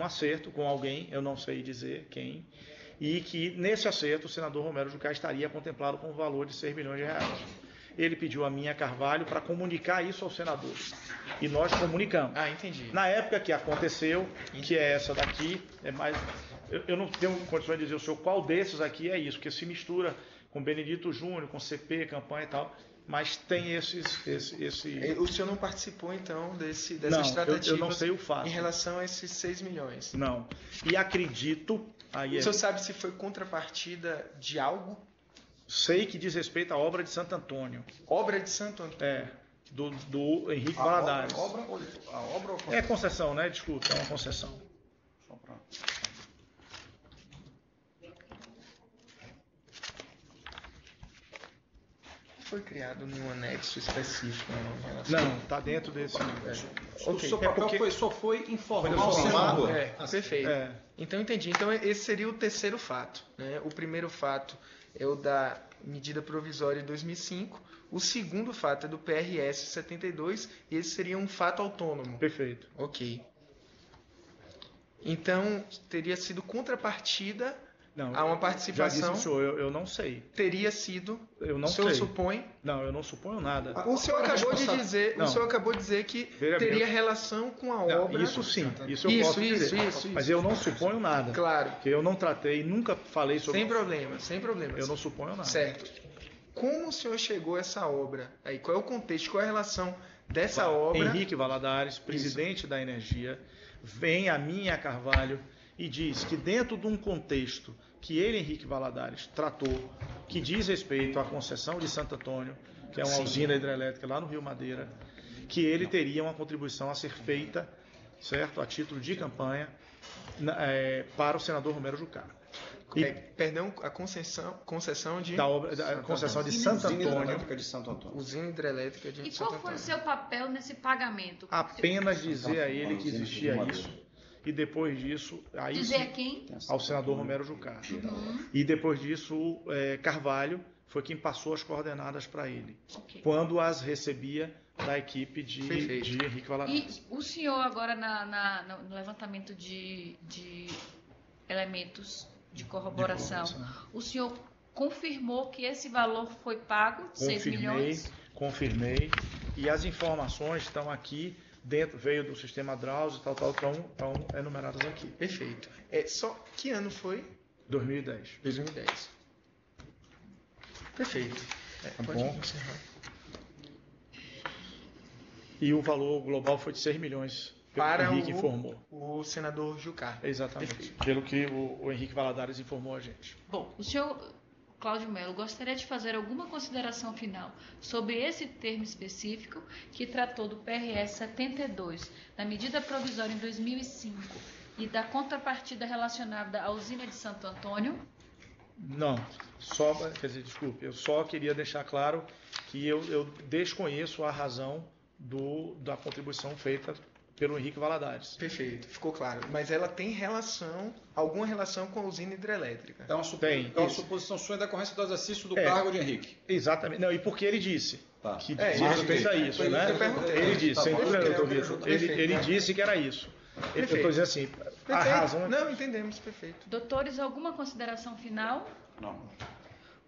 [SPEAKER 2] acerto com alguém, eu não sei dizer quem, e que nesse acerto o senador Romero Jucá estaria contemplado com o valor de 6 milhões de reais. Ele pediu a mim, a Carvalho, para comunicar isso ao senador. E nós comunicamos.
[SPEAKER 4] Ah, entendi.
[SPEAKER 2] Na época que aconteceu, que é essa daqui, eu não tenho condições de dizer o senhor qual desses aqui é isso, porque se mistura com Benedito Júnior, com CP, campanha e tal, mas tem esse...
[SPEAKER 4] O senhor não participou, então, dessas
[SPEAKER 2] Não,
[SPEAKER 4] tratativas
[SPEAKER 2] eu não sei o fato.
[SPEAKER 4] em relação a esses 6 milhões?
[SPEAKER 2] Não. E acredito...
[SPEAKER 4] O senhor sabe se foi contrapartida de algo?
[SPEAKER 2] Sei que diz respeito à obra de Santo Antônio.
[SPEAKER 4] Obra de Santo Antônio?
[SPEAKER 2] Do Henrique Valadares.
[SPEAKER 5] A obra ou
[SPEAKER 2] É concessão, né? Desculpa, é uma concessão.
[SPEAKER 5] Só pra...
[SPEAKER 4] Foi criado num anexo específico em relação...
[SPEAKER 2] Não, está dentro desse.
[SPEAKER 5] O seu papel só foi informar o
[SPEAKER 2] informar,
[SPEAKER 5] senador.
[SPEAKER 4] Perfeito.
[SPEAKER 2] É.
[SPEAKER 4] Então entendi. Então esse seria o terceiro fato, né? O primeiro fato é o da medida provisória de 2005. O segundo fato é do PRS 72 e esse seria um fato autônomo.
[SPEAKER 2] Perfeito.
[SPEAKER 4] Ok. Então teria sido contrapartida
[SPEAKER 2] Não,
[SPEAKER 4] a uma
[SPEAKER 2] já
[SPEAKER 4] participação.
[SPEAKER 2] disse o senhor, eu não sei.
[SPEAKER 4] Teria sido.
[SPEAKER 2] Eu não
[SPEAKER 4] o senhor
[SPEAKER 2] sei.
[SPEAKER 4] supõe?
[SPEAKER 2] Não, eu não suponho nada.
[SPEAKER 4] O senhor acabou de dizer.
[SPEAKER 2] Não.
[SPEAKER 4] O senhor acabou de dizer que
[SPEAKER 2] Veja bem,
[SPEAKER 4] teria relação com a
[SPEAKER 2] Não,
[SPEAKER 4] obra.
[SPEAKER 2] isso sim, isso eu posso dizer.
[SPEAKER 4] Isso.
[SPEAKER 2] Mas eu não suponho nada.
[SPEAKER 4] Claro.
[SPEAKER 2] Porque eu não tratei, nunca falei sobre
[SPEAKER 4] Sem problema, sem problema.
[SPEAKER 2] Eu não suponho nada.
[SPEAKER 4] Certo. Como o senhor chegou a essa obra? Aí, qual é o contexto? Qual é a relação dessa obra?
[SPEAKER 2] Henrique Valadares, presidente da Energia, vem a mim e a Carvalho e diz que dentro de um contexto que ele, Henrique Valadares, tratou, que diz respeito à concessão de Santo Antônio, que é uma usina hidrelétrica lá no Rio Madeira, que ele teria uma contribuição a ser feita, certo, a título de campanha, para o senador Romero Jucá.
[SPEAKER 4] Perdão, a concessão de...
[SPEAKER 2] Da concessão de Santo
[SPEAKER 5] Usina
[SPEAKER 2] Antônio.
[SPEAKER 5] hidrelétrica de Santo Antônio.
[SPEAKER 4] Usina hidrelétrica de
[SPEAKER 1] E
[SPEAKER 4] Santo
[SPEAKER 1] qual foi o
[SPEAKER 4] Antônio.
[SPEAKER 1] seu papel nesse pagamento?
[SPEAKER 2] Apenas dizer a ele que existia isso. E depois disso, aí
[SPEAKER 1] Dizer a
[SPEAKER 2] sim,
[SPEAKER 1] quem?
[SPEAKER 2] ao senador Romero Jucá. E depois disso, Carvalho foi quem passou as coordenadas para ele,
[SPEAKER 1] Ok.
[SPEAKER 2] quando as recebia da equipe de
[SPEAKER 4] Perfeito.
[SPEAKER 2] Henrique Valadares.
[SPEAKER 1] E o senhor agora no levantamento de elementos de corroboração, o senhor confirmou que esse valor foi pago, 6 milhões?
[SPEAKER 2] Confirmei. E as informações estão aqui dentro, veio do sistema Drauzio, estão enumeradas aqui.
[SPEAKER 4] Perfeito. Só que ano foi?
[SPEAKER 2] 2010.
[SPEAKER 4] 2010. Perfeito. Pode
[SPEAKER 2] bom.
[SPEAKER 4] encerrar.
[SPEAKER 2] E o valor global foi de 6 milhões, pelo
[SPEAKER 4] Para
[SPEAKER 2] que o Henrique informou.
[SPEAKER 4] o senador Jucá.
[SPEAKER 2] Exatamente.
[SPEAKER 4] Perfeito.
[SPEAKER 2] Pelo que o Henrique Valadares informou a gente.
[SPEAKER 1] Bom, o senhor Cláudio Melo gostaria de fazer alguma consideração final sobre esse termo específico que tratou do PRS 72, da medida provisória em 2005 e da contrapartida relacionada à usina de Santo Antônio?
[SPEAKER 2] Não, desculpe, eu só queria deixar claro que eu desconheço a razão da contribuição feita pelo Henrique Valadares.
[SPEAKER 4] Perfeito, ficou claro. Mas ela tem alguma relação com a usina hidrelétrica?
[SPEAKER 5] É uma suposição sua em decorrência do exercício do cargo de Henrique.
[SPEAKER 2] Exatamente. Não, e porque ele disse que
[SPEAKER 4] isso.
[SPEAKER 2] diz respeito a isso, né? Ele disse, sem dúvida, doutor Vitor, ele disse que era isso. Eu estou dizendo assim, a razão...
[SPEAKER 4] Não, entendemos, perfeito.
[SPEAKER 1] Doutores, alguma consideração final?
[SPEAKER 5] Não.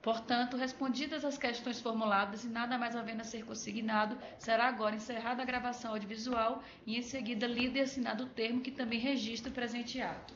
[SPEAKER 1] Portanto, respondidas as questões formuladas e nada mais havendo a ser consignado, será agora encerrada a gravação audiovisual e em seguida lido e assinado o termo que também registra o presente ato.